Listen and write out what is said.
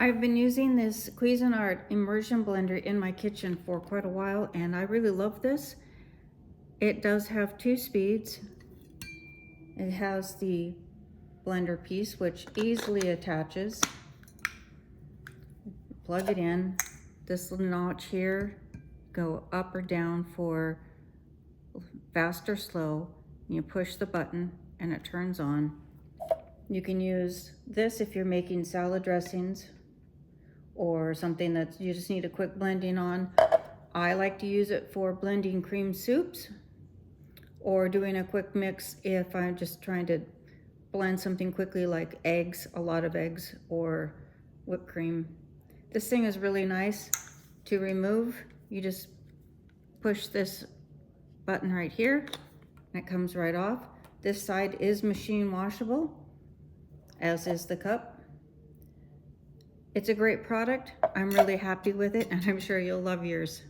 I've been using this Cuisinart Immersion blender in my kitchen for quite a while, and I really love this. It does have 2 speeds. It has the blender piece, which easily attaches. Plug it in. This little notch here, go up or down for fast or slow. You push the button and it turns on. You can use this if you're making salad dressings or something that you just need a quick blending on. I like to use it for blending cream soups or doing a quick mix if I'm just trying to blend something quickly like eggs, a lot of eggs, or whipped cream. This thing is really nice to remove. You just push this button right here and it comes right off. This side is machine washable, as is the cup. It's a great product. I'm really happy with it, and I'm sure you'll love yours.